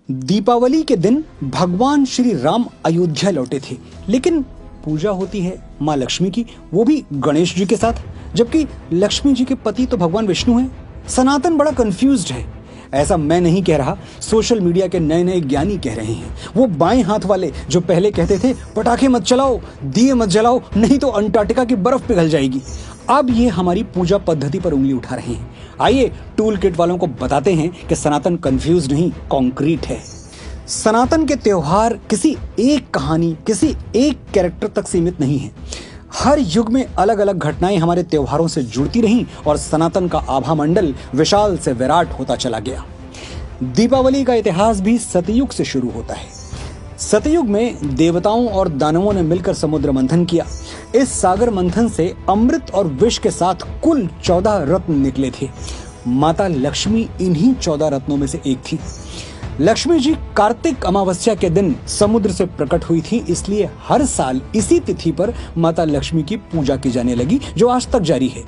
दीपावली के दिन भगवान श्री राम अयोध्या लौटे थे, लेकिन पूजा होती है माँ लक्ष्मी की, वो भी गणेश जी के साथ, जबकि लक्ष्मी जी के पति तो भगवान विष्णु हैं। सनातन बड़ा कंफ्यूज्ड है। ऐसा मैं नहीं कह रहा, सोशल मीडिया के नए नए ज्ञानी कह रहे हैं। वो बाएं हाथ वाले जो पहले कहते थे पटाखे मत चलाओ, दिए मत जलाओ, नहीं तो अंटार्कटिका की बर्फ पिघल जाएगी, अब ये हमारी पूजा पद्धति पर उंगली उठा रहे हैं। आइए टूल किट वालों को बताते हैं कि सनातन कंफ्यूज नहीं, कॉन्क्रीट है। सनातन के त्योहार किसी एक कहानी, किसी एक कैरेक्टर तक सीमित नहीं है। हर युग में अलग अलग घटनाएं हमारे त्योहारों से जुड़ती रहीं और सनातन का आभा मंडल विशाल से विराट होता चला गया। दीपावली का इतिहास भी सतयुग से शुरू होता है। सतयुग में देवताओं और दानवों ने मिलकर समुद्र मंथन किया। इस सागर मंथन से अमृत और विष के साथ कुल 14 रत्न निकले थे। माता लक्ष्मी इन्हीं 14 रत्नों में से एक थी। लक्ष्मी जी कार्तिक अमावस्या के दिन समुद्र से प्रकट हुई थी, इसलिए हर साल इसी तिथि पर माता लक्ष्मी की पूजा की जाने लगी, जो आज तक जारी है।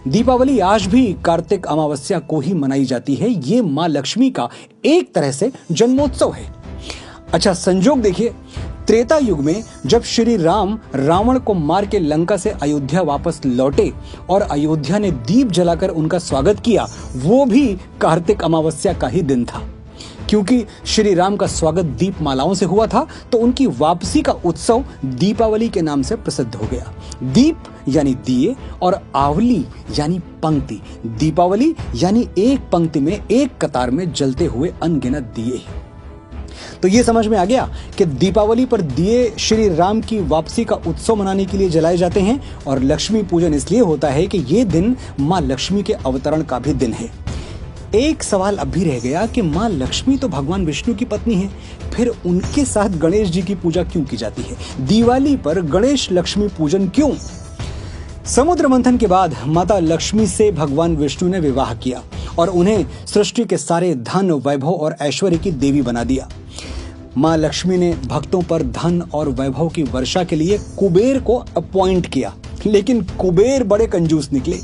दीपावली आज भी कार्तिक अमावस्या को ही मनाई जाती है। ये माँ लक्ष्मी का एक तरह से जन्मोत्सव है। अच्छा, संजोग देखिए, त्रेता युग में जब श्री राम रावण को मार के लंका से अयोध्या वापस लौटे और अयोध्या ने दीप जलाकर उनका स्वागत किया, वो भी कार्तिक अमावस्या का ही दिन था। क्योंकि श्री राम का स्वागत दीप मालाओं से हुआ था, तो उनकी वापसी का उत्सव दीपावली के नाम से प्रसिद्ध हो गया। दीप यानी दिए और आवली यानी पंक्ति। दीपावली यानी एक पंक्ति में, एक कतार में जलते हुए अनगिनत दिए। तो ये समझ में आ गया कि दीपावली पर दिए श्री राम की वापसी का उत्सव मनाने के लिए जलाए जाते हैं, और लक्ष्मी पूजन इसलिए होता है कि ये दिन माँ लक्ष्मी के अवतरण का भी दिन है। एक सवाल अब भी रह गया कि माँ लक्ष्मी तो भगवान विष्णु की पत्नी है, फिर उनके साथ गणेश जी की पूजा क्यों की जाती है? दिवाली पर गणेश लक्ष्मी पूजन क्यों? समुद्र मंथन के बाद माता लक्ष्मी से भगवान विष्णु ने विवाह किया और उन्हें सृष्टि के सारे धन, वैभव और ऐश्वर्य की देवी बना दिया। माँ लक्ष्मी ने भक्तों पर धन और वैभव की वर्षा के लिए कुबेर को अपॉइंट किया, लेकिन कुबेर बड़े कंजूस निकले।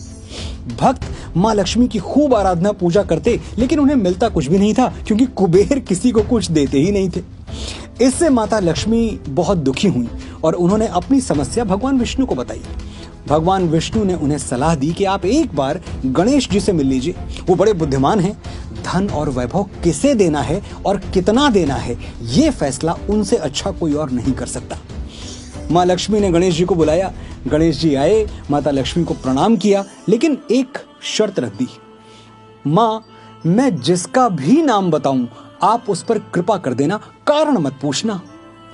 भक्त माँ लक्ष्मी की खूब आराधना पूजा करते, लेकिन उन्हें मिलता कुछ भी नहीं था, क्योंकि कुबेर किसी को कुछ देते ही नहीं थे। इससे माता लक्ष्मी बहुत दुखी हुई और उन्होंने अपनी समस्या भगवान विष्णु को बताई। भगवान विष्णु ने उन्हें सलाह दी कि आप एक बार गणेश जी से मिल लीजिए, वो बड़े बुद्धिमान हैं। धन और वैभव किसे देना है और कितना देना है, ये फैसला उनसे अच्छा कोई और नहीं कर सकता। माँ लक्ष्मी ने गणेश जी को बुलाया। गणेश जी आए, माता लक्ष्मी को प्रणाम किया, लेकिन एक शर्त रख दी। माँ, मैं जिसका भी नाम बताऊं आप उस पर कृपा कर देना, कारण मत पूछना।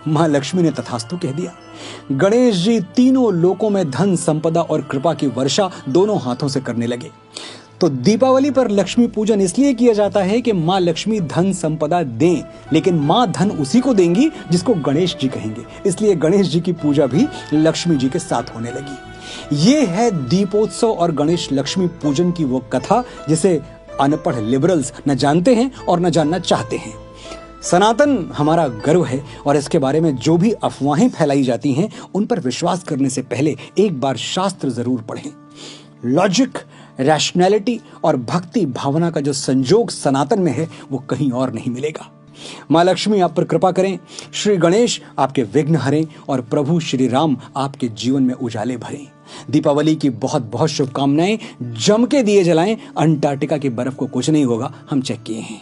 माँ लक्ष्मी ने तथास्तु कह दिया। गणेश जी तीनों लोकों में धन, संपदा और कृपा की वर्षा दोनों हाथों से करने लगे। तो दीपावली पर लक्ष्मी पूजन इसलिए किया जाता है कि माँ लक्ष्मी धन संपदा दें, लेकिन माँ धन उसी को देंगी जिसको गणेश जी कहेंगे। इसलिए गणेश जी की पूजा भी लक्ष्मी जी के साथ होने लगी। ये है दीपोत्सव और गणेश लक्ष्मी पूजन की वो कथा जिसे अनपढ़ लिबरल्स न जानते हैं और न जानना चाहते हैं। सनातन हमारा गर्व है, और इसके बारे में जो भी अफवाहें फैलाई जाती हैं उन पर विश्वास करने से पहले एक बार शास्त्र जरूर पढ़ें। लॉजिक, रैशनैलिटी और भक्ति भावना का जो संजोग सनातन में है, वो कहीं और नहीं मिलेगा। माँ लक्ष्मी आप पर कृपा करें, श्री गणेश आपके विघ्न हरें और प्रभु श्री राम आपके जीवन में उजाले भरें। दीपावली की बहुत बहुत शुभकामनाएं। जम के दिए जलाएं, अंटार्कटिका की बर्फ को कुछ नहीं होगा, हम चेक किए हैं।